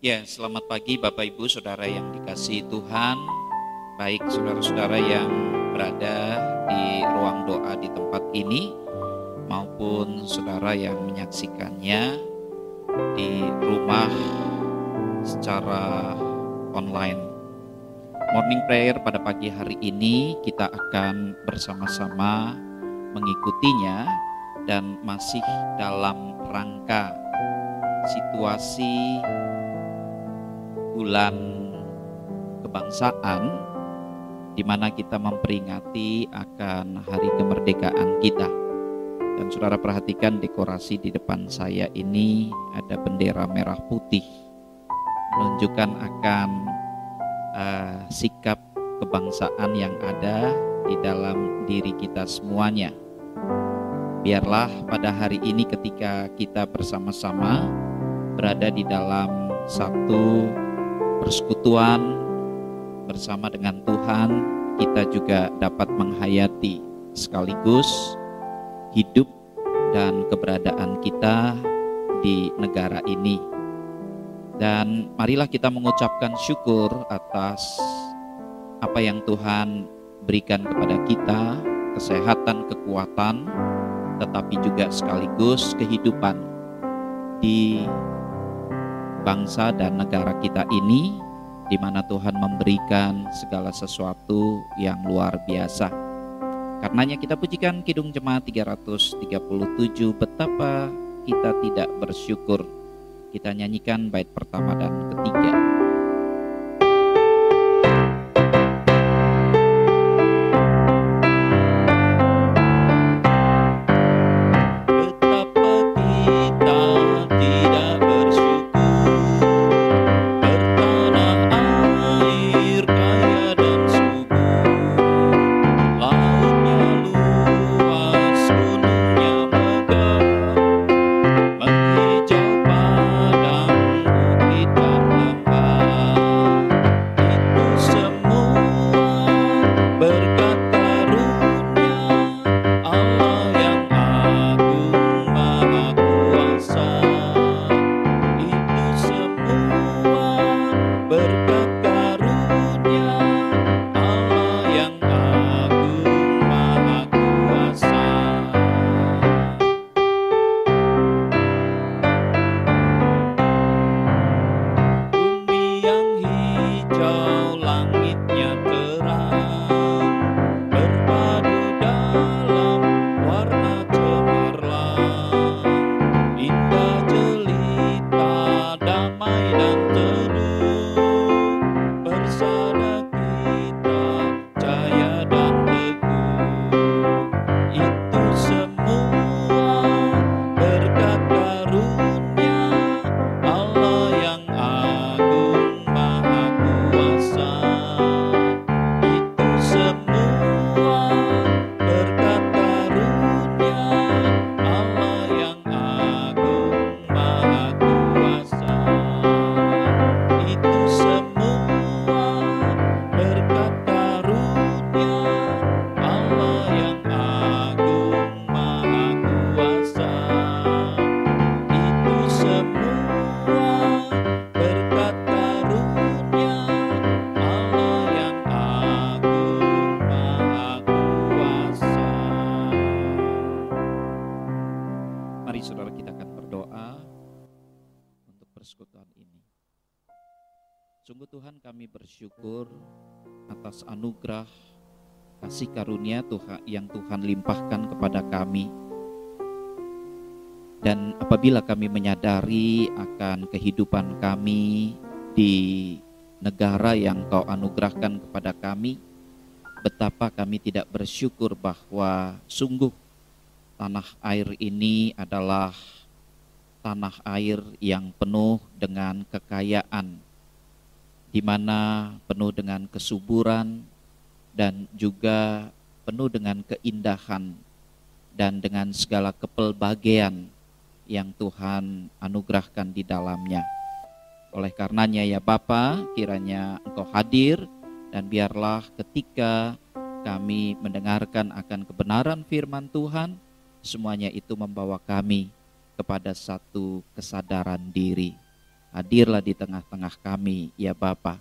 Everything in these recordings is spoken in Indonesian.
Ya, selamat pagi Bapak Ibu Saudara yang dikasihi Tuhan. Baik saudara-saudara yang berada di ruang doa di tempat ini maupun saudara yang menyaksikannya di rumah secara online. Morning prayer pada pagi hari ini kita akan bersama-sama mengikutinya dan masih dalam rangka situasi bulan kebangsaan di mana kita memperingati akan hari kemerdekaan kita. Dan saudara perhatikan dekorasi di depan saya ini ada bendera merah putih menunjukkan akan sikap kebangsaan yang ada di dalam diri kita semuanya. Biarlah pada hari ini ketika kita bersama-sama berada di dalam satu persekutuan bersama dengan Tuhan, kita juga dapat menghayati sekaligus hidup dan keberadaan kita di negara ini. Dan marilah kita mengucapkan syukur atas apa yang Tuhan berikan kepada kita, kesehatan, kekuatan, tetapi juga sekaligus kehidupan di bangsa dan negara kita ini, di mana Tuhan memberikan segala sesuatu yang luar biasa. Karenanya kita pujikan Kidung Jemaat 337, betapa kita tidak bersyukur. Kita nyanyikan bait pertama dan ketiga. Sungguh Tuhan, kami bersyukur atas anugerah kasih karunia Tuhan yang Tuhan limpahkan kepada kami. Dan apabila kami menyadari akan kehidupan kami di negara yang Kau anugerahkan kepada kami, betapa kami tidak bersyukur bahwa sungguh tanah air ini adalah tanah air yang penuh dengan kekayaan, di mana penuh dengan kesuburan dan juga penuh dengan keindahan dan dengan segala kepelbagaian yang Tuhan anugerahkan di dalamnya. Oleh karenanya ya Bapa, kiranya Engkau hadir dan biarlah ketika kami mendengarkan akan kebenaran firman Tuhan, semuanya itu membawa kami kepada satu kesadaran diri. Hadirlah di tengah-tengah kami, ya Bapa.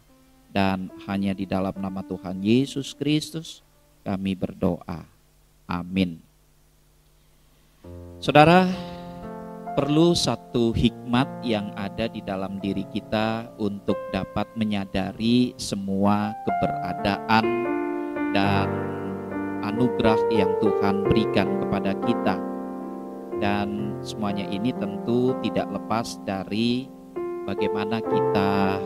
Dan hanya di dalam nama Tuhan Yesus Kristus kami berdoa. Amin. Saudara, perlu satu hikmat yang ada di dalam diri kita untuk dapat menyadari semua keberadaan dan anugerah yang Tuhan berikan kepada kita. Dan semuanya ini tentu tidak lepas dari bagaimana kita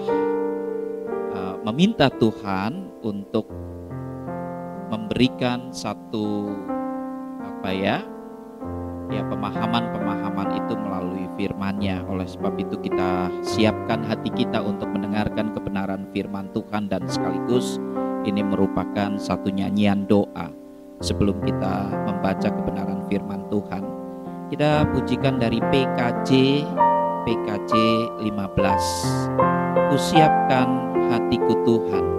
meminta Tuhan untuk memberikan satu pemahaman-pemahaman itu melalui firman-Nya. Oleh sebab itu kita siapkan hati kita untuk mendengarkan kebenaran firman Tuhan, dan sekaligus ini merupakan satu nyanyian doa sebelum kita membaca kebenaran firman Tuhan. Kita pujikan dari PKJ 15. Kusiapkan hatiku Tuhan.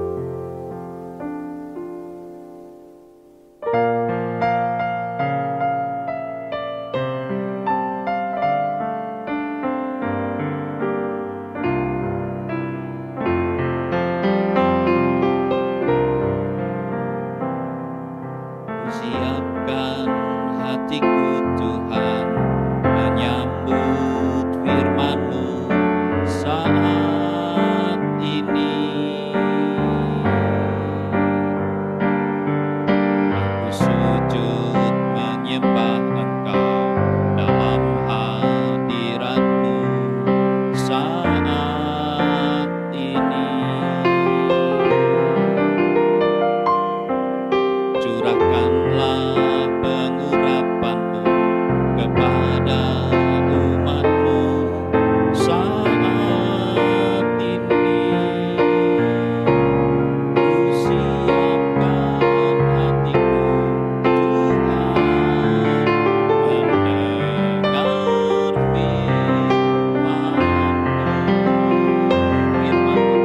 Kusiapkan hatiku Tuhan, menyambut firman-Mu saat ini. Aku sujud menyembah Engkau dalam hadirat-Mu saat ini. Curahkanlah pengurapan-Mu kepada umat-Mu saat ini. Kusiapkan hatiku Tuhan, mendengar firman-Mu.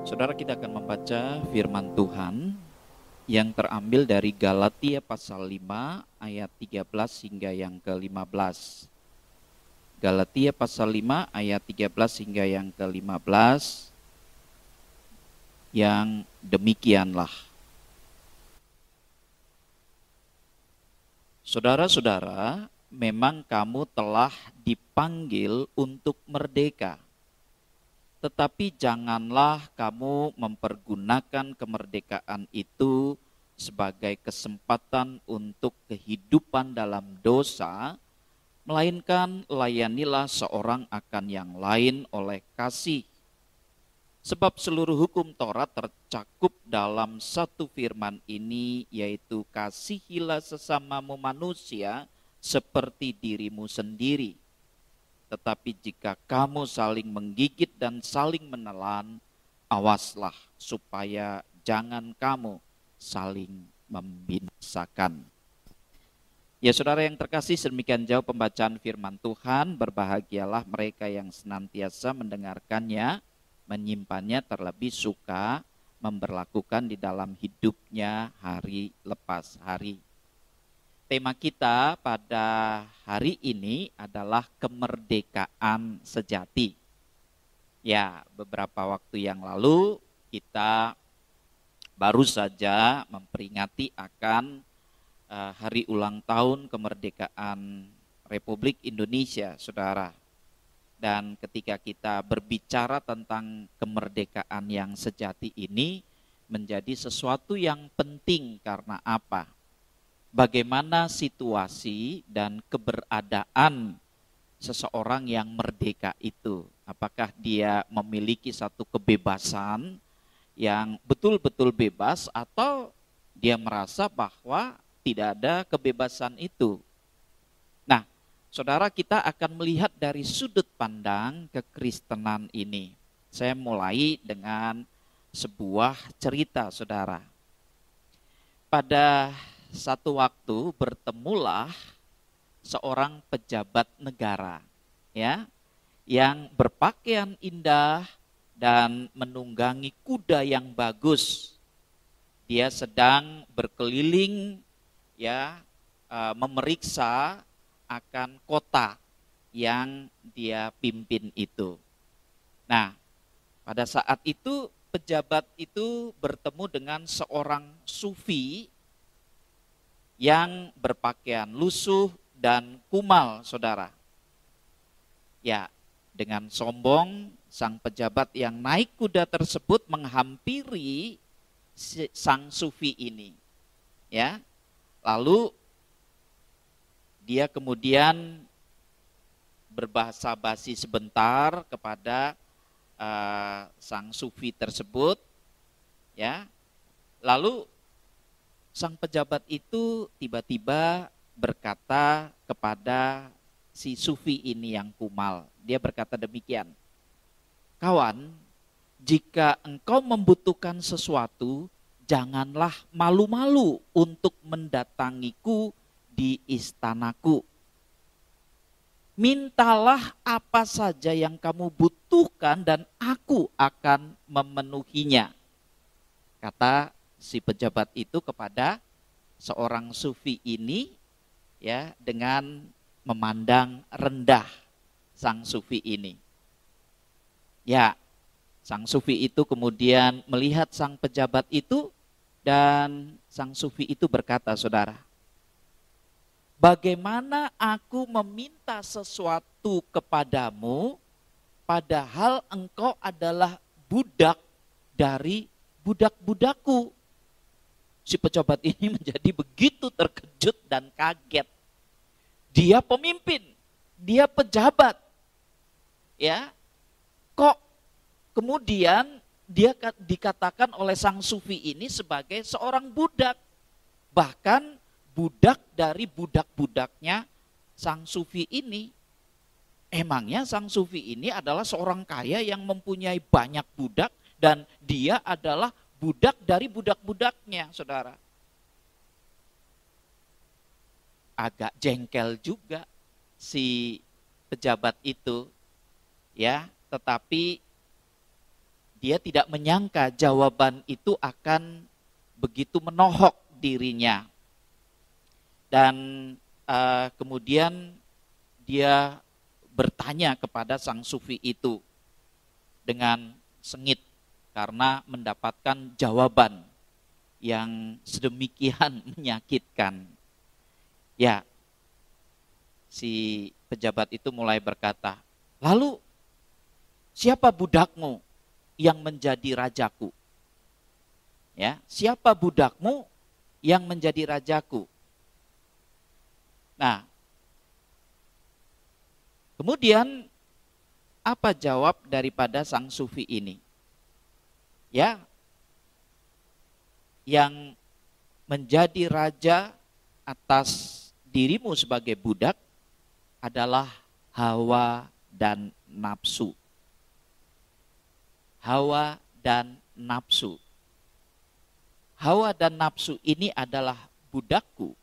Saudara, kita akan membaca firman Tuhan yang terambil dari Galatia pasal 5 ayat 13 hingga yang ke-15. Galatia pasal 5 ayat 13 hingga yang ke-15 yang demikianlah. Saudara-saudara, memang kamu telah dipanggil untuk merdeka. Tetapi janganlah kamu mempergunakan kemerdekaan itu sebagai kesempatan untuk kehidupan dalam dosa, melainkan layanilah seorang akan yang lain oleh kasih. Sebab seluruh hukum Taurat tercakup dalam satu firman ini, yaitu kasihilah sesamamu manusia seperti dirimu sendiri. Tetapi jika kamu saling menggigit dan saling menelan, awaslah supaya jangan kamu saling membinasakan. Ya saudara yang terkasih, sedemikian jauh pembacaan firman Tuhan. Berbahagialah mereka yang senantiasa mendengarkannya, menyimpannya, terlebih suka memberlakukan di dalam hidupnya hari lepas hari. Tema kita pada hari ini adalah kemerdekaan sejati. Ya, beberapa waktu yang lalu kita baru saja memperingati akan hari ulang tahun kemerdekaan Republik Indonesia, saudara. Dan ketika kita berbicara tentang kemerdekaan yang sejati ini, menjadi sesuatu yang penting karena apa? Bagaimana situasi dan keberadaan seseorang yang merdeka itu? Apakah dia memiliki satu kebebasan yang betul-betul bebas, atau dia merasa bahwa tidak ada kebebasan itu? Nah, saudara, kita akan melihat dari sudut pandang kekristenan ini. Saya mulai dengan sebuah cerita, saudara. Pada satu waktu bertemulah seorang pejabat negara, ya, yang berpakaian indah dan menunggangi kuda yang bagus. Dia sedang berkeliling, ya, memeriksa akan kota yang dia pimpin itu. Nah, pada saat itu pejabat itu bertemu dengan seorang sufi yang berpakaian lusuh dan kumal, saudara. Ya, dengan sombong sang pejabat yang naik kuda tersebut menghampiri sang sufi ini. Ya, lalu dia kemudian berbahasa basi sebentar kepada sang sufi tersebut, ya. Lalu sang pejabat itu tiba-tiba berkata kepada si sufi ini yang kumal. Dia berkata demikian, "Kawan, jika engkau membutuhkan sesuatu, janganlah malu-malu untuk mendatangiku di istanaku. Mintalah apa saja yang kamu butuhkan dan aku akan memenuhinya." Kata si pejabat itu kepada seorang sufi ini, ya, dengan memandang rendah sang sufi ini. Ya, sang sufi itu kemudian melihat sang pejabat itu, dan sang sufi itu berkata, saudara, "Bagaimana aku meminta sesuatu kepadamu, padahal engkau adalah budak dari budak-budakku?" Si pejabat ini menjadi begitu terkejut dan kaget. Dia pemimpin, dia pejabat, ya. Kok kemudian dia dikatakan oleh sang sufi ini sebagai seorang budak, bahkan budak dari budak-budaknya sang sufi ini. Emangnya sang sufi ini adalah seorang kaya yang mempunyai banyak budak, dan dia adalah budak dari budak-budaknya, saudara. Agak jengkel juga si pejabat itu, ya, tetapi dia tidak menyangka jawaban itu akan begitu menohok dirinya. Dan kemudian dia bertanya kepada sang sufi itu dengan sengit karena mendapatkan jawaban yang sedemikian menyakitkan. Ya, si pejabat itu mulai berkata, "Lalu siapa budakmu yang menjadi rajaku?" Ya, siapa budakmu yang menjadi rajaku? Nah, kemudian apa jawab daripada sang sufi ini? Ya, yang menjadi raja atas dirimu sebagai budak adalah hawa dan nafsu. Hawa dan nafsu. Hawa dan nafsu ini adalah budakku,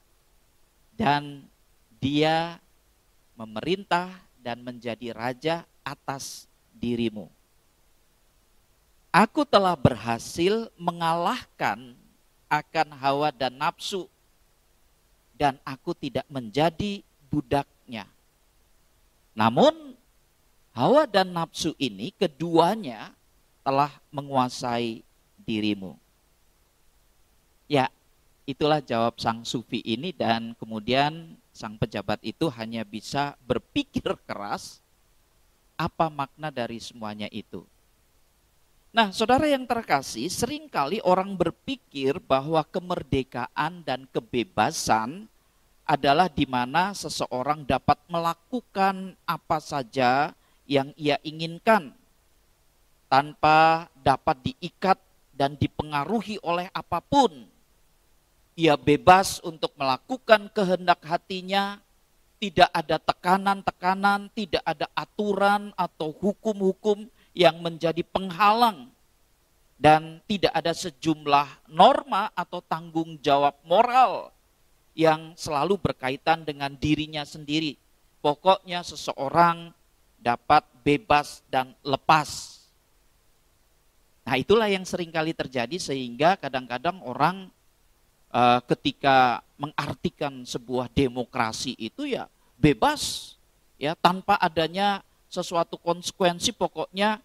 dan dia memerintah dan menjadi raja atas dirimu. Aku telah berhasil mengalahkan akan hawa dan nafsu, dan aku tidak menjadi budaknya. Namun hawa dan nafsu ini keduanya telah menguasai dirimu. Ya, itulah jawab sang sufi ini, dan kemudian sang pejabat itu hanya bisa berpikir keras apa makna dari semuanya itu. Nah, saudara yang terkasih, seringkali orang berpikir bahwa kemerdekaan dan kebebasan adalah di mana seseorang dapat melakukan apa saja yang ia inginkan tanpa dapat diikat dan dipengaruhi oleh apapun. Ia bebas untuk melakukan kehendak hatinya, tidak ada tekanan-tekanan, tidak ada aturan atau hukum-hukum yang menjadi penghalang, dan tidak ada sejumlah norma atau tanggung jawab moral yang selalu berkaitan dengan dirinya sendiri. Pokoknya seseorang dapat bebas dan lepas. Nah, itulah yang seringkali terjadi, sehingga kadang-kadang orang ketika mengartikan sebuah demokrasi itu ya bebas, ya tanpa adanya sesuatu konsekuensi. Pokoknya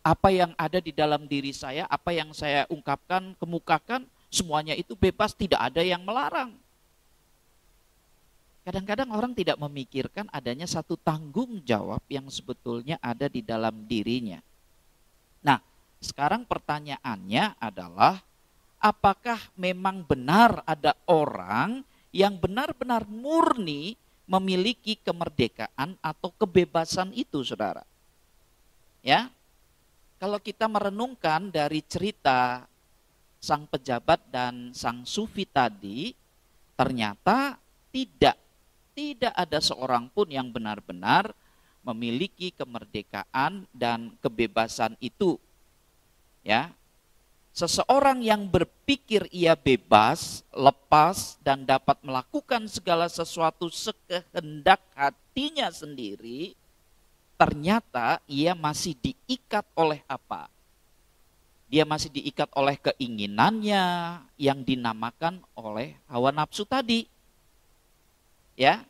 apa yang ada di dalam diri saya, apa yang saya ungkapkan, kemukakan, semuanya itu bebas, tidak ada yang melarang. Kadang-kadang orang tidak memikirkan adanya satu tanggung jawab yang sebetulnya ada di dalam dirinya. Nah, sekarang pertanyaannya adalah, apakah memang benar ada orang yang benar-benar murni memiliki kemerdekaan atau kebebasan itu, saudara? Ya, kalau kita merenungkan dari cerita sang pejabat dan sang sufi tadi, ternyata tidak ada seorang pun yang benar-benar memiliki kemerdekaan dan kebebasan itu. Ya, seseorang yang berpikir ia bebas, lepas, dan dapat melakukan segala sesuatu sekehendak hatinya sendiri, ternyata ia masih diikat oleh apa? Dia masih diikat oleh keinginannya yang dinamakan oleh hawa nafsu tadi. Ya,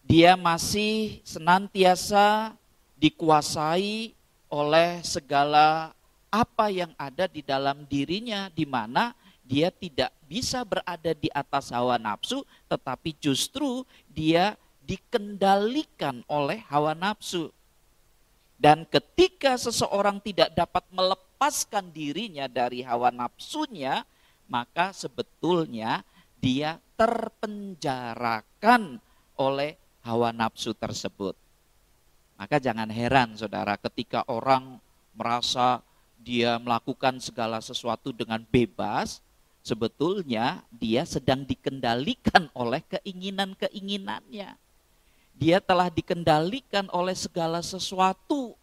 dia masih senantiasa dikuasai oleh segala apa yang ada di dalam dirinya, di mana dia tidak bisa berada di atas hawa nafsu, tetapi justru dia dikendalikan oleh hawa nafsu. Dan ketika seseorang tidak dapat melepaskan dirinya dari hawa nafsunya, maka sebetulnya dia terpenjarakan oleh hawa nafsu tersebut. Maka jangan heran, saudara, ketika orang merasa dia melakukan segala sesuatu dengan bebas, sebetulnya dia sedang dikendalikan oleh keinginan-keinginannya. Dia telah dikendalikan oleh segala sesuatu.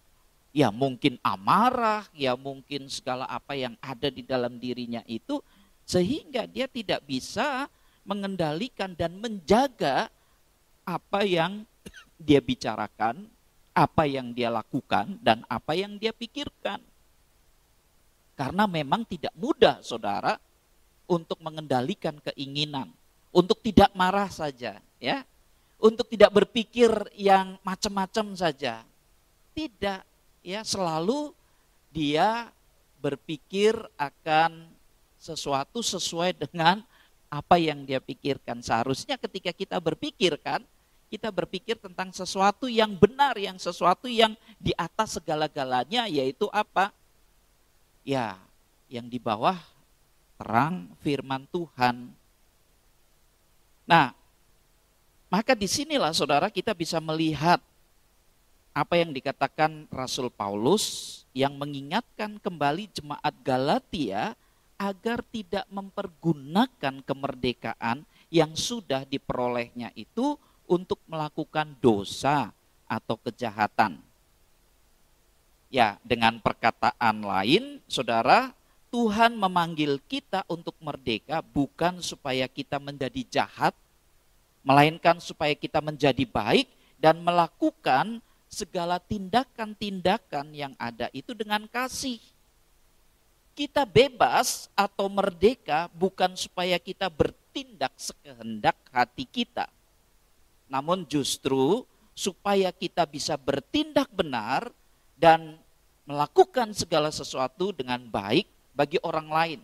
Ya mungkin amarah, ya mungkin segala apa yang ada di dalam dirinya itu, sehingga dia tidak bisa mengendalikan dan menjaga apa yang dia bicarakan, apa yang dia lakukan, dan apa yang dia pikirkan. Karena memang tidak mudah, saudara, untuk mengendalikan keinginan, untuk tidak marah saja, ya, untuk tidak berpikir yang macam-macam saja. Tidak, ya, selalu dia berpikir akan sesuatu sesuai dengan apa yang dia pikirkan. Seharusnya ketika kita berpikir tentang sesuatu yang benar, yang sesuatu yang di atas segala-galanya, yaitu apa? Ya, yang di bawah terang firman Tuhan. Nah, maka disinilah, saudara, kita bisa melihat apa yang dikatakan Rasul Paulus yang mengingatkan kembali jemaat Galatia agar tidak mempergunakan kemerdekaan yang sudah diperolehnya itu untuk melakukan dosa atau kejahatan. Ya, dengan perkataan lain, saudara, Tuhan memanggil kita untuk merdeka bukan supaya kita menjadi jahat, melainkan supaya kita menjadi baik dan melakukan segala tindakan-tindakan yang ada itu dengan kasih. Kita bebas atau merdeka bukan supaya kita bertindak sekehendak hati kita, namun justru supaya kita bisa bertindak benar dan melakukan segala sesuatu dengan baik bagi orang lain.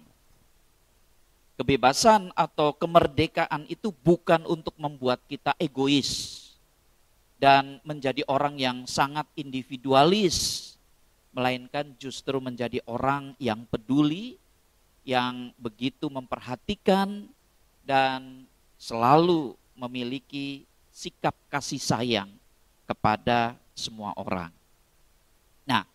Kebebasan atau kemerdekaan itu bukan untuk membuat kita egois dan menjadi orang yang sangat individualis, melainkan justru menjadi orang yang peduli, yang begitu memperhatikan dan selalu memiliki sikap kasih sayang kepada semua orang. Nah,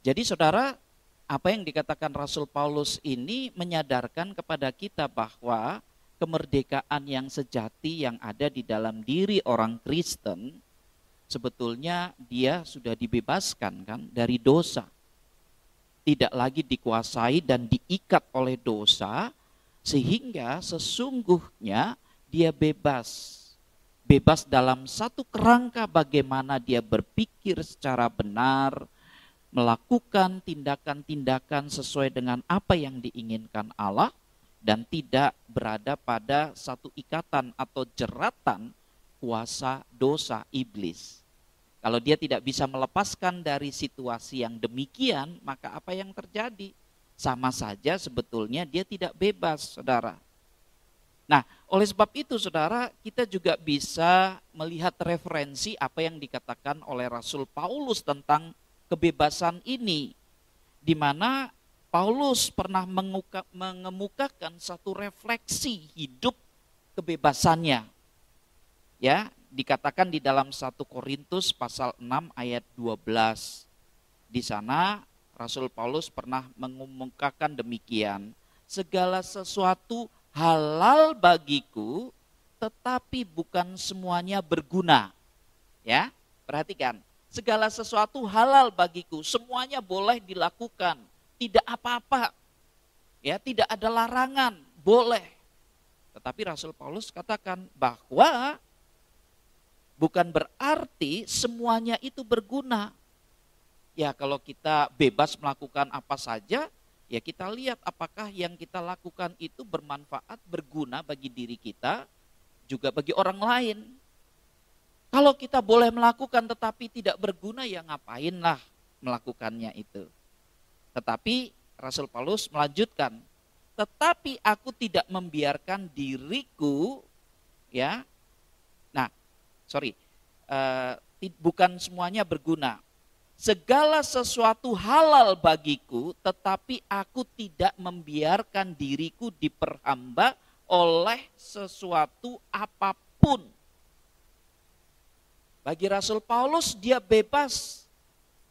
jadi saudara, apa yang dikatakan Rasul Paulus ini menyadarkan kepada kita bahwa kemerdekaan yang sejati yang ada di dalam diri orang Kristen, sebetulnya dia sudah dibebaskan kan dari dosa. Tidak lagi dikuasai dan diikat oleh dosa, sehingga sesungguhnya dia bebas. Bebas dalam satu kerangka bagaimana dia berpikir secara benar, melakukan tindakan-tindakan sesuai dengan apa yang diinginkan Allah, dan tidak berada pada satu ikatan atau jeratan kuasa dosa iblis. Kalau dia tidak bisa melepaskan dari situasi yang demikian, maka apa yang terjadi? Sama saja sebetulnya dia tidak bebas, saudara. Nah, oleh sebab itu saudara, kita juga bisa melihat referensi apa yang dikatakan oleh Rasul Paulus tentang kebebasan ini, di mana Paulus pernah mengemukakan satu refleksi hidup kebebasannya. Ya, dikatakan di dalam 1 Korintus pasal 6 ayat 12. Di sana Rasul Paulus pernah mengemukakan demikian, segala sesuatu halal bagiku, tetapi bukan semuanya berguna. Ya, perhatikan. Segala sesuatu halal bagiku, semuanya boleh dilakukan, tidak apa-apa, ya, tidak ada larangan, boleh. Tetapi Rasul Paulus katakan bahwa bukan berarti semuanya itu berguna. Ya, kalau kita bebas melakukan apa saja, ya kita lihat apakah yang kita lakukan itu bermanfaat, berguna bagi diri kita, juga bagi orang lain. Kalau kita boleh melakukan tetapi tidak berguna, ya ngapainlah melakukannya itu. Tetapi Rasul Paulus melanjutkan, tetapi aku tidak membiarkan diriku, ya. Nah, bukan semuanya berguna. Segala sesuatu halal bagiku, tetapi aku tidak membiarkan diriku diperhamba oleh sesuatu apapun. Bagi Rasul Paulus, dia bebas.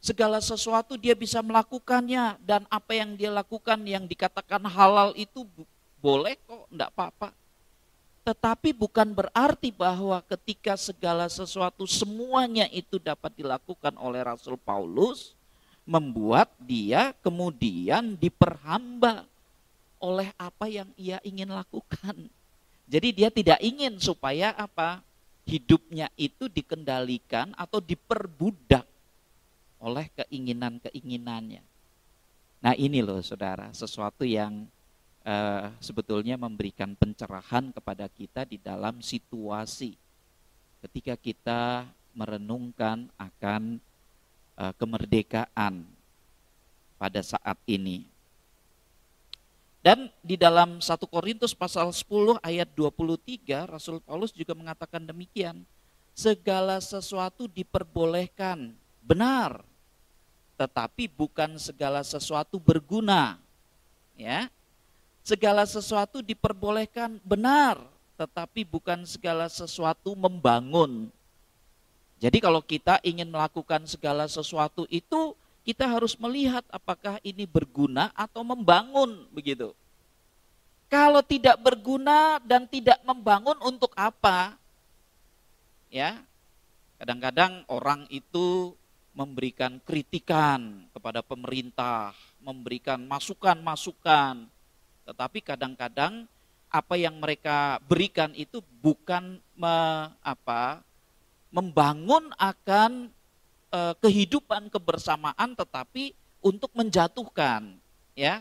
Segala sesuatu dia bisa melakukannya, dan apa yang dia lakukan yang dikatakan halal itu boleh kok, enggak apa-apa. Tetapi bukan berarti bahwa ketika segala sesuatu semuanya itu dapat dilakukan oleh Rasul Paulus, membuat dia kemudian diperhamba oleh apa yang ia ingin lakukan. Jadi dia tidak ingin supaya apa? Hidupnya itu dikendalikan atau diperbudak oleh keinginan-keinginannya. Nah ini loh saudara, sesuatu yang sebetulnya memberikan pencerahan kepada kita di dalam situasi ketika kita merenungkan akan kemerdekaan pada saat ini. Dan di dalam 1 Korintus pasal 10 ayat 23, Rasul Paulus juga mengatakan demikian. Segala sesuatu diperbolehkan, benar, tetapi bukan segala sesuatu berguna. Ya, segala sesuatu diperbolehkan, benar, tetapi bukan segala sesuatu membangun. Jadi kalau kita ingin melakukan segala sesuatu itu, kita harus melihat apakah ini berguna atau membangun, begitu. Kalau tidak berguna dan tidak membangun, untuk apa? Ya, kadang-kadang orang itu memberikan kritikan kepada pemerintah, memberikan masukan-masukan, tetapi kadang-kadang apa yang mereka berikan itu bukan membangun akan kehidupan kebersamaan, tetapi untuk menjatuhkan, ya,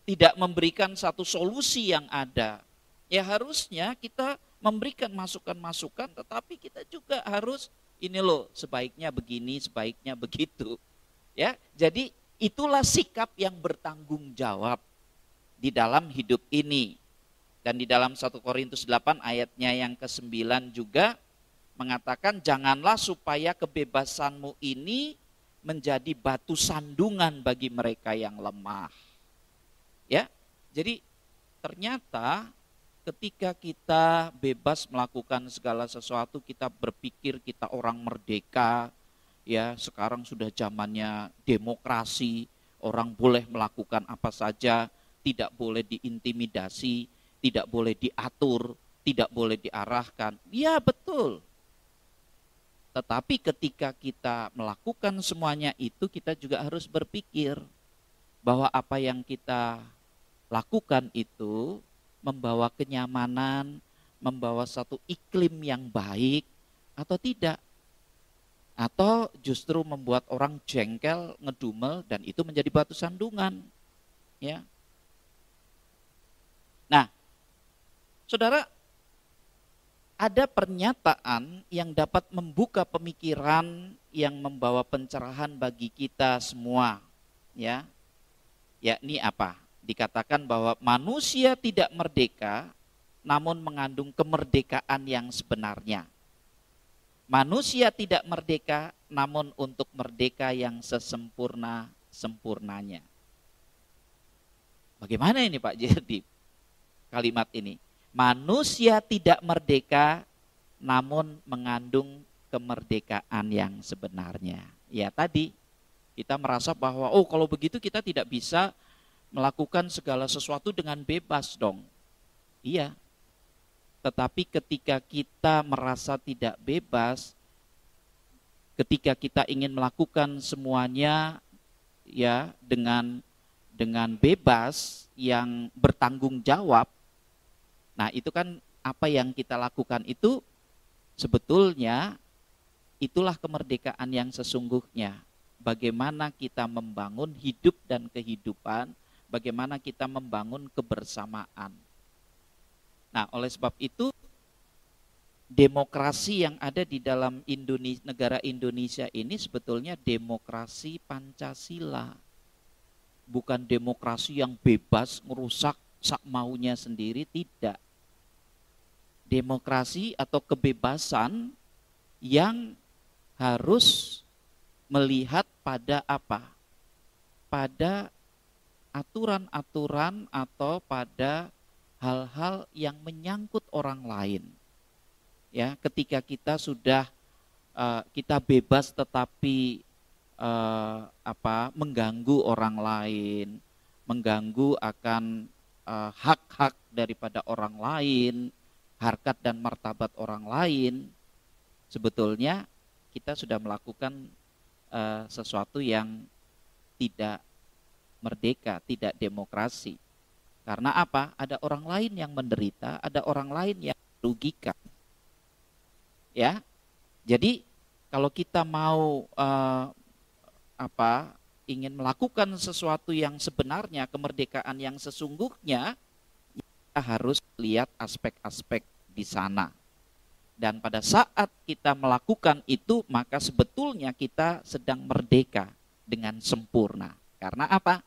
tidak memberikan satu solusi yang ada. Ya harusnya kita memberikan masukan-masukan, tetapi kita juga harus ini loh, sebaiknya begini, sebaiknya begitu. Ya, jadi itulah sikap yang bertanggung jawab di dalam hidup ini. Dan di dalam 1 Korintus 8 ayatnya yang ke-9 juga mengatakan, janganlah supaya kebebasanmu ini menjadi batu sandungan bagi mereka yang lemah. Ya, jadi ternyata ketika kita bebas melakukan segala sesuatu, kita berpikir kita orang merdeka, ya sekarang sudah zamannya demokrasi, orang boleh melakukan apa saja, tidak boleh diintimidasi, tidak boleh diatur, tidak boleh diarahkan. Ya betul. Tetapi ketika kita melakukan semuanya itu, kita juga harus berpikir bahwa apa yang kita lakukan itu membawa kenyamanan, membawa satu iklim yang baik atau tidak. Atau justru membuat orang jengkel, ngedumel, dan itu menjadi batu sandungan. Ya. Nah, saudara, ada pernyataan yang dapat membuka pemikiran yang membawa pencerahan bagi kita semua, ya. Yakni apa? Dikatakan bahwa manusia tidak merdeka namun mengandung kemerdekaan yang sebenarnya. Manusia tidak merdeka namun untuk merdeka yang sesempurna-sempurnanya. Bagaimana ini Pak Jerdi? Kalimat ini. Manusia tidak merdeka namun mengandung kemerdekaan yang sebenarnya. Ya tadi kita merasa bahwa kalau begitu kita tidak bisa melakukan segala sesuatu dengan bebas dong. Iya. Tetapi ketika kita merasa tidak bebas, ketika kita ingin melakukan semuanya ya dengan bebas yang bertanggung jawab, nah itu kan apa yang kita lakukan itu sebetulnya itulah kemerdekaan yang sesungguhnya. Bagaimana kita membangun hidup dan kehidupan, bagaimana kita membangun kebersamaan. Nah, oleh sebab itu demokrasi yang ada di dalam negara Indonesia ini sebetulnya demokrasi Pancasila. Bukan demokrasi yang bebas ngerusak sak maunya sendiri, tidak. Demokrasi atau kebebasan yang harus melihat pada apa? Pada aturan-aturan atau pada hal-hal yang menyangkut orang lain. Ya, ketika kita sudah kita bebas tetapi mengganggu orang lain, mengganggu akan hak-hak daripada orang lain, harkat dan martabat orang lain, sebetulnya kita sudah melakukan sesuatu yang tidak merdeka, tidak demokrasi. Karena apa? Ada orang lain yang menderita, ada orang lain yang merugikan. Ya, jadi kalau kita mau ingin melakukan sesuatu yang sebenarnya, kemerdekaan yang sesungguhnya, kita harus lihat aspek-aspek di sana. Dan pada saat kita melakukan itu, maka sebetulnya kita sedang merdeka dengan sempurna. Karena apa?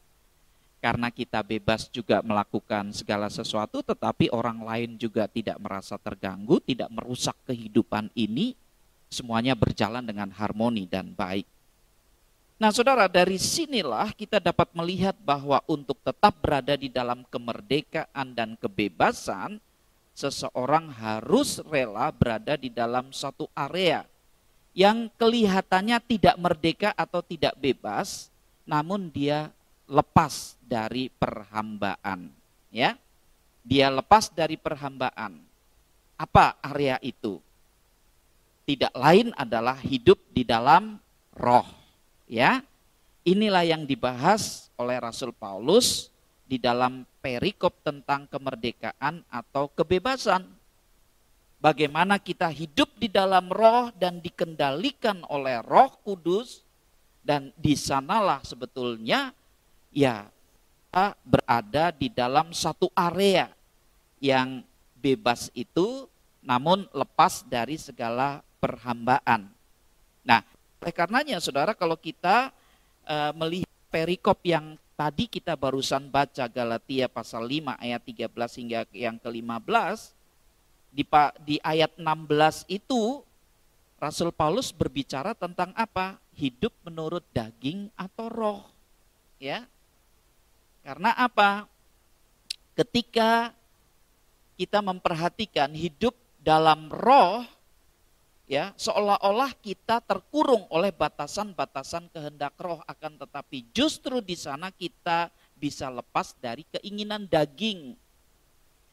Karena kita bebas juga melakukan segala sesuatu, tetapi orang lain juga tidak merasa terganggu, tidak merusak kehidupan ini, semuanya berjalan dengan harmoni dan baik. Nah saudara, dari sinilah kita dapat melihat bahwa untuk tetap berada di dalam kemerdekaan dan kebebasan, seseorang harus rela berada di dalam satu area yang kelihatannya tidak merdeka atau tidak bebas, namun dia lepas dari perhambaan, ya. Dia lepas dari perhambaan. Apa area itu? Tidak lain adalah hidup di dalam roh, ya. Inilah yang dibahas oleh Rasul Paulus di dalam perikop tentang kemerdekaan atau kebebasan. Bagaimana kita hidup di dalam roh dan dikendalikan oleh Roh Kudus, dan di sanalah sebetulnya ya kita berada di dalam satu area yang bebas itu, namun lepas dari segala perhambaan. Nah, oleh karenanya saudara, kalau kita melihat perikop yang tadi kita barusan baca, Galatia pasal 5 ayat 13 hingga yang ke-15, di ayat 16 itu Rasul Paulus berbicara tentang apa? Hidup menurut daging atau roh. Ya. Karena apa? Ketika kita memperhatikan hidup dalam roh, ya, seolah-olah kita terkurung oleh batasan-batasan kehendak roh, akan tetapi justru di sana kita bisa lepas dari keinginan daging.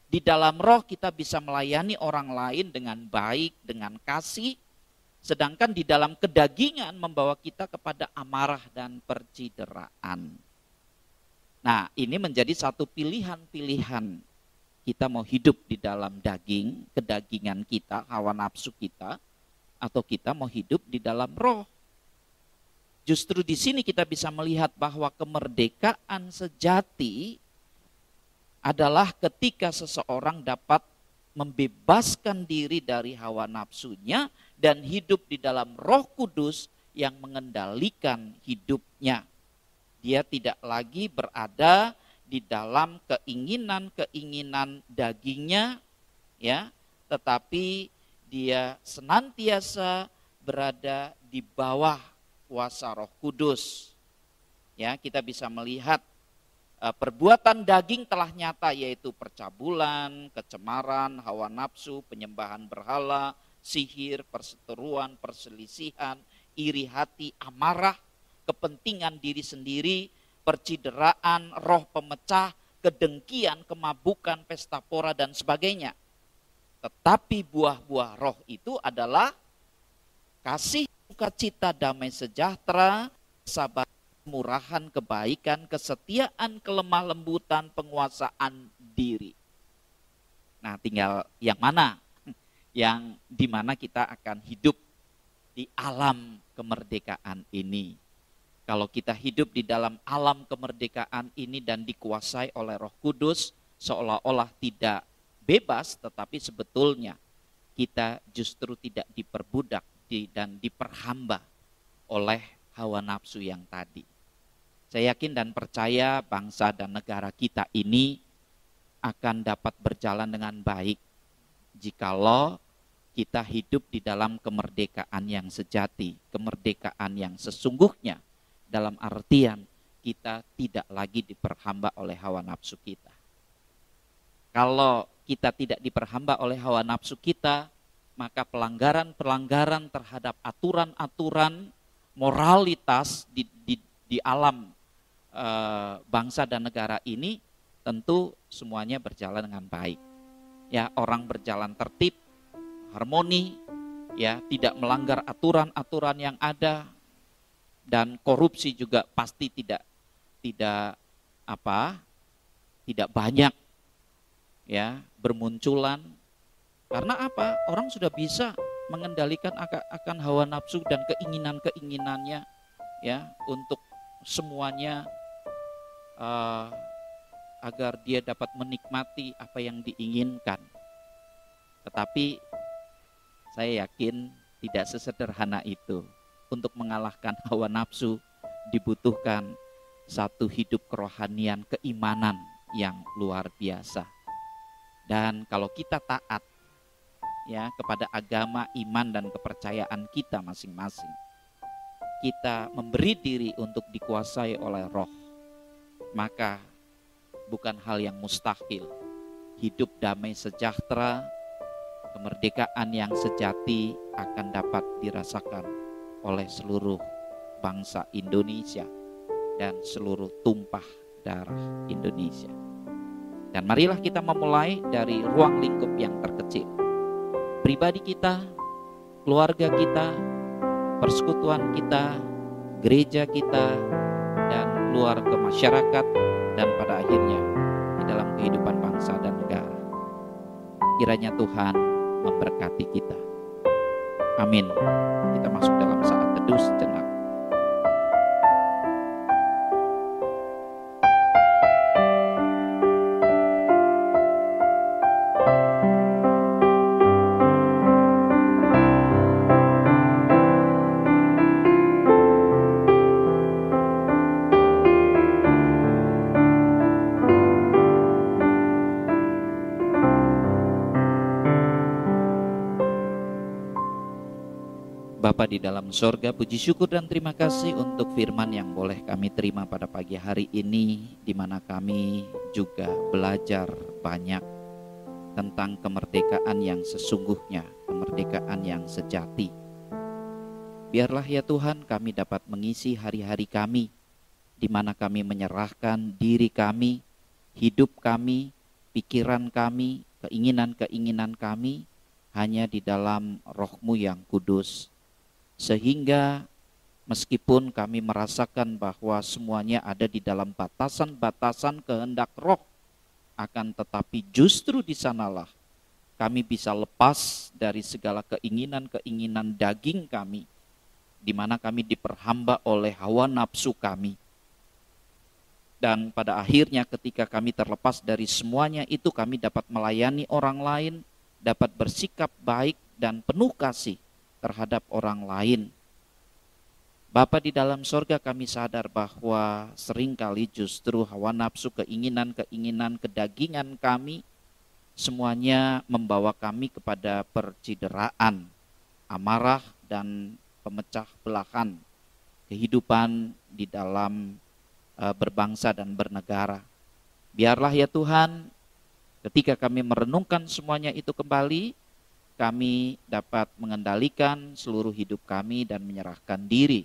Di dalam roh kita bisa melayani orang lain dengan baik, dengan kasih, sedangkan di dalam kedagingan membawa kita kepada amarah dan percideraan. Nah, ini menjadi satu pilihan-pilihan. Kita mau hidup di dalam daging, kedagingan kita, hawa nafsu kita, atau kita mau hidup di dalam roh. Justru di sini kita bisa melihat bahwa kemerdekaan sejati adalah ketika seseorang dapat membebaskan diri dari hawa nafsunya dan hidup di dalam Roh Kudus yang mengendalikan hidupnya. Dia tidak lagi berada di dalam keinginan-keinginan dagingnya, ya, tetapi dia senantiasa berada di bawah kuasa Roh Kudus. Ya, kita bisa melihat perbuatan daging telah nyata, yaitu percabulan, kecemaran, hawa nafsu, penyembahan berhala, sihir, perseteruan, perselisihan, iri hati, amarah, kepentingan diri sendiri, percideraan, roh pemecah, kedengkian, kemabukan, pesta pora, dan sebagainya. Tetapi buah-buah roh itu adalah kasih, sukacita, damai sejahtera, sabar, kemurahan, kebaikan, kesetiaan, kelemah lembutan, penguasaan diri. Nah, tinggal yang mana? Yang dimana kita akan hidup di alam kemerdekaan ini. Kalau kita hidup di dalam alam kemerdekaan ini dan dikuasai oleh Roh Kudus, seolah-olah tidak bebas, tetapi sebetulnya kita justru tidak diperbudak dan diperhamba oleh hawa nafsu yang tadi. Saya yakin dan percaya bangsa dan negara kita ini akan dapat berjalan dengan baik jikalau kita hidup di dalam kemerdekaan yang sejati, kemerdekaan yang sesungguhnya, dalam artian kita tidak lagi diperhamba oleh hawa nafsu kita. Kalau kita tidak diperhamba oleh hawa nafsu kita, maka pelanggaran-pelanggaran terhadap aturan-aturan moralitas di alam bangsa dan negara ini tentu semuanya berjalan dengan baik. Ya, orang berjalan tertib, harmoni, ya, tidak melanggar aturan-aturan yang ada, dan korupsi juga pasti tidak banyak, ya, bermunculan. Karena apa? Orang sudah bisa mengendalikan akan hawa nafsu dan keinginan-keinginannya, ya, untuk semuanya agar dia dapat menikmati apa yang diinginkan. Tetapi saya yakin tidak sesederhana itu. Untuk mengalahkan hawa nafsu dibutuhkan satu hidup kerohanian, keimanan yang luar biasa. Dan kalau kita taat, ya, kepada agama, iman, dan kepercayaan kita masing-masing, kita memberi diri untuk dikuasai oleh Roh, maka bukan hal yang mustahil hidup damai sejahtera, kemerdekaan yang sejati akan dapat dirasakan oleh seluruh bangsa Indonesia dan seluruh tumpah darah Indonesia. Dan marilah kita memulai dari ruang lingkup yang terkecil. Pribadi kita, keluarga kita, persekutuan kita, gereja kita, dan keluar ke masyarakat, dan pada akhirnya di dalam kehidupan bangsa dan negara. Kiranya Tuhan memberkati kita. Amin. Kita masuk dalam saat teduh sejenak. Bapa di dalam sorga, puji syukur dan terima kasih untuk firman yang boleh kami terima pada pagi hari ini, di mana kami juga belajar banyak tentang kemerdekaan yang sesungguhnya, kemerdekaan yang sejati. Biarlah ya Tuhan kami dapat mengisi hari-hari kami, di mana kami menyerahkan diri kami, hidup kami, pikiran kami, keinginan-keinginan kami, hanya di dalam Roh-Mu yang kudus. Sehingga meskipun kami merasakan bahwa semuanya ada di dalam batasan-batasan kehendak roh, akan tetapi justru di sanalah kami bisa lepas dari segala keinginan-keinginan daging kami, di mana kami diperhamba oleh hawa nafsu kami. Dan pada akhirnya ketika kami terlepas dari semuanya itu, kami dapat melayani orang lain, dapat bersikap baik dan penuh kasih terhadap orang lain. Bapa di dalam sorga, kami sadar bahwa seringkali justru hawa nafsu, keinginan-keinginan kedagingan kami, semuanya membawa kami kepada percideraan, amarah, dan pemecah belahan kehidupan di dalam berbangsa dan bernegara. Biarlah ya Tuhan, ketika kami merenungkan semuanya itu kembali, kami dapat mengendalikan seluruh hidup kami dan menyerahkan diri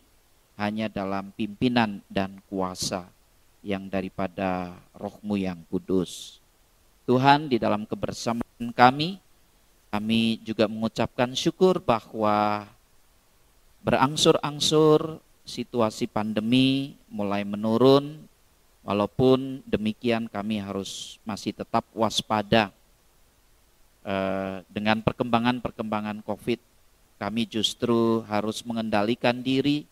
hanya dalam pimpinan dan kuasa yang daripada Roh-Mu yang kudus. Tuhan, di dalam kebersamaan kami juga mengucapkan syukur bahwa berangsur-angsur situasi pandemi mulai menurun. Walaupun demikian kami harus masih tetap waspada dengan perkembangan COVID. Kami justru harus mengendalikan diri,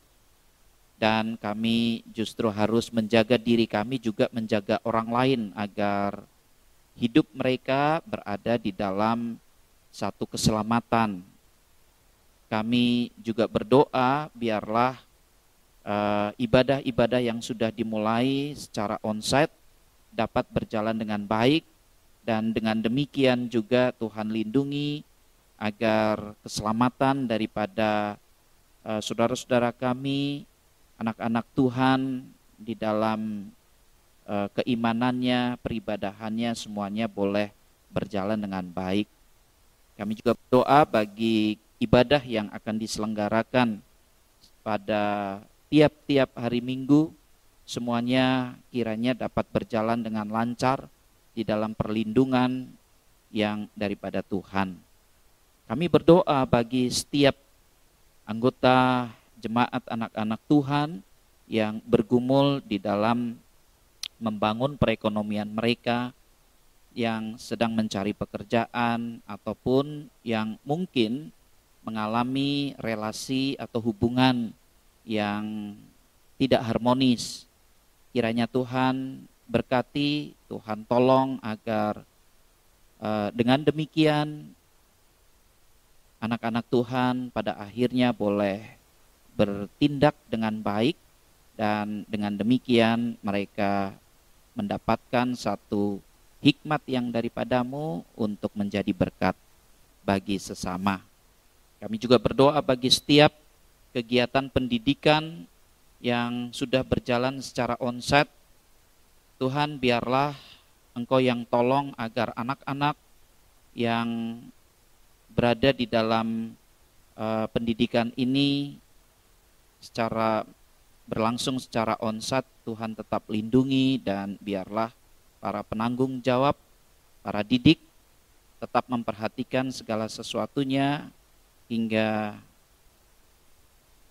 dan kami justru harus menjaga diri kami, juga menjaga orang lain agar hidup mereka berada di dalam satu keselamatan. Kami juga berdoa biarlah ibadah-ibadah yang sudah dimulai secara onsite dapat berjalan dengan baik. Dan dengan demikian juga Tuhan lindungi agar keselamatan daripada saudara-saudara kami, anak-anak Tuhan di dalam keimanannya, peribadahannya, semuanya boleh berjalan dengan baik. Kami juga berdoa bagi ibadah yang akan diselenggarakan pada tiap-tiap hari Minggu, semuanya kiranya dapat berjalan dengan lancar di dalam perlindungan yang daripada Tuhan. Kami berdoa bagi setiap anggota jemaat anak-anak Tuhan yang bergumul di dalam membangun perekonomian mereka, yang sedang mencari pekerjaan, ataupun yang mungkin mengalami relasi atau hubungan yang tidak harmonis. Kiranya Tuhan berkati, Tuhan tolong agar dengan demikian anak-anak Tuhan pada akhirnya boleh bertindak dengan baik, dan dengan demikian mereka mendapatkan satu hikmat yang daripadamu untuk menjadi berkat bagi sesama. Kami juga berdoa bagi setiap kegiatan pendidikan yang sudah berjalan secara onsite. Tuhan, biarlah Engkau yang tolong agar anak-anak yang berada di dalam pendidikan ini berlangsung secara onsite, Tuhan tetap lindungi, dan biarlah para penanggung jawab, para didik tetap memperhatikan segala sesuatunya hingga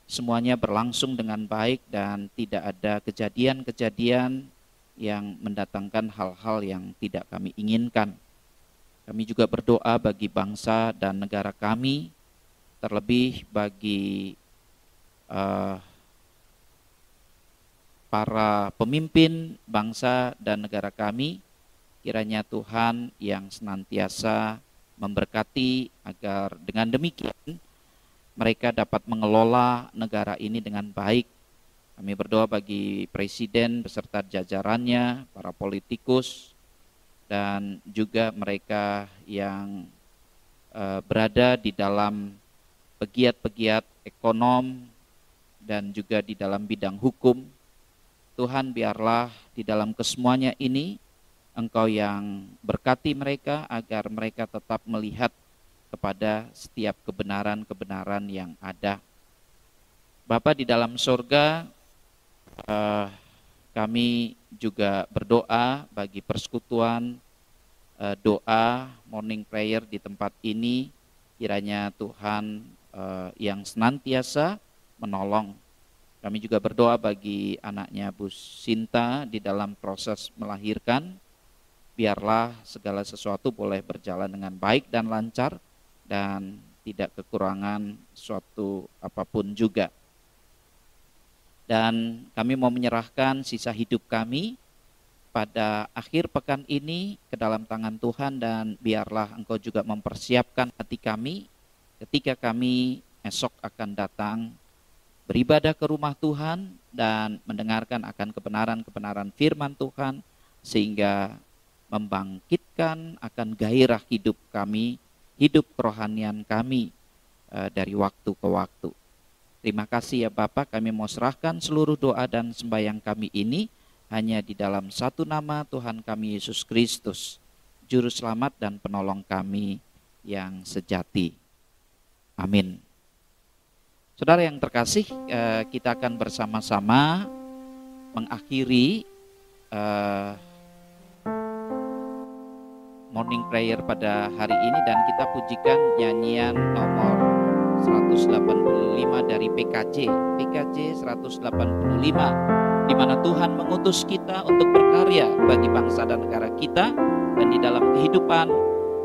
semuanya berlangsung dengan baik dan tidak ada kejadian-kejadian yang mendatangkan hal-hal yang tidak kami inginkan. Kami juga berdoa bagi bangsa dan negara kami, terlebih bagi para pemimpin bangsa dan negara kami. Kiranya Tuhan yang senantiasa memberkati agar dengan demikian mereka dapat mengelola negara ini dengan baik. Kami berdoa bagi presiden beserta jajarannya, para politikus, dan juga mereka yang berada di dalam pegiat-pegiat ekonom dan juga di dalam bidang hukum. Tuhan, biarlah di dalam kesemuanya ini Engkau yang berkati mereka agar mereka tetap melihat kepada setiap kebenaran-kebenaran yang ada. Bapa di dalam surga, kami juga berdoa bagi persekutuan doa morning prayer di tempat ini. Kiranya Tuhan yang senantiasa menolong. Kami juga berdoa bagi anaknya Bu Sinta di dalam proses melahirkan. Biarlah segala sesuatu boleh berjalan dengan baik dan lancar dan tidak kekurangan suatu apapun juga. Dan kami mau menyerahkan sisa hidup kami pada akhir pekan ini ke dalam tangan Tuhan, dan biarlah Engkau juga mempersiapkan hati kami ketika kami esok akan datang beribadah ke rumah Tuhan dan mendengarkan akan kebenaran-kebenaran firman Tuhan, sehingga membangkitkan akan gairah hidup kami, hidup kerohanian kami dari waktu ke waktu. Terima kasih ya Bapak, kami mau serahkan seluruh doa dan sembahyang kami ini hanya di dalam satu nama Tuhan kami Yesus Kristus, Juru Selamat dan Penolong kami yang sejati. Amin. Saudara yang terkasih, kita akan bersama-sama mengakhiri morning prayer pada hari ini, dan kita pujikan nyanyian nomor 185 dari PKJ 185, di mana Tuhan mengutus kita untuk berkarya bagi bangsa dan negara kita, dan di dalam kehidupan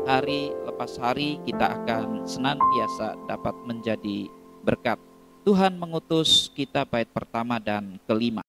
hari lepas hari kita akan senantiasa dapat menjadi berkat. Tuhan mengutus kita, bait pertama dan kelima.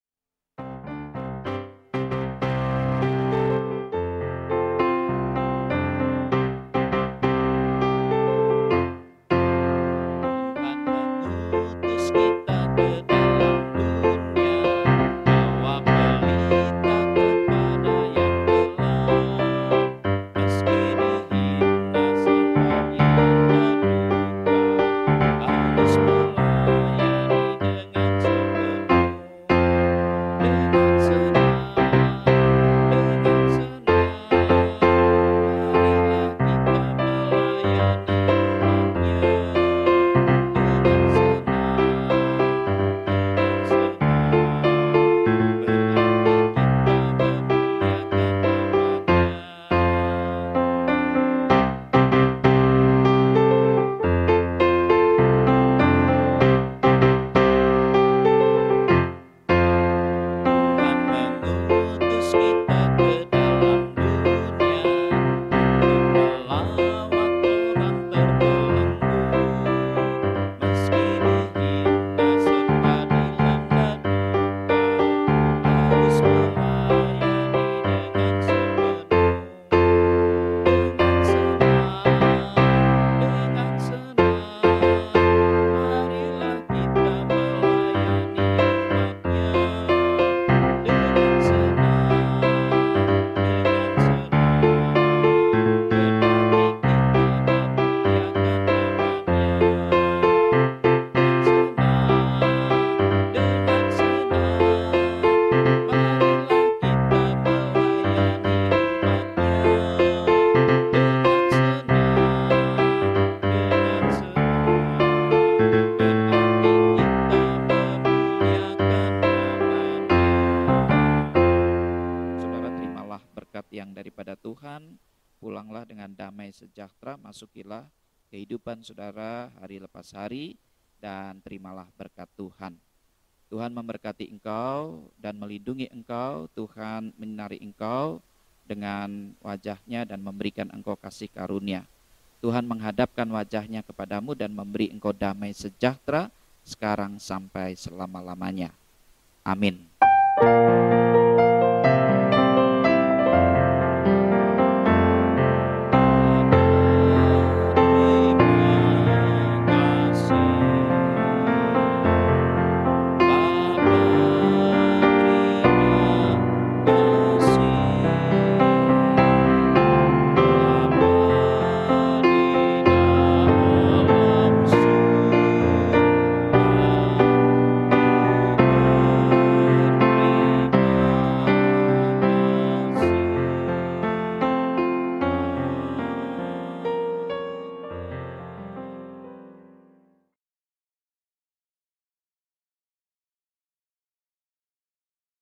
yang daripada Tuhan. Pulanglah dengan damai sejahtera, masukilah kehidupan saudara hari lepas hari, dan terimalah berkat Tuhan. Tuhan memberkati engkau dan melindungi engkau. Tuhan menyinari engkau dengan wajahnya dan memberikan engkau kasih karunia. Tuhan menghadapkan wajahnya kepadamu dan memberi engkau damai sejahtera sekarang sampai selama-lamanya. Amin.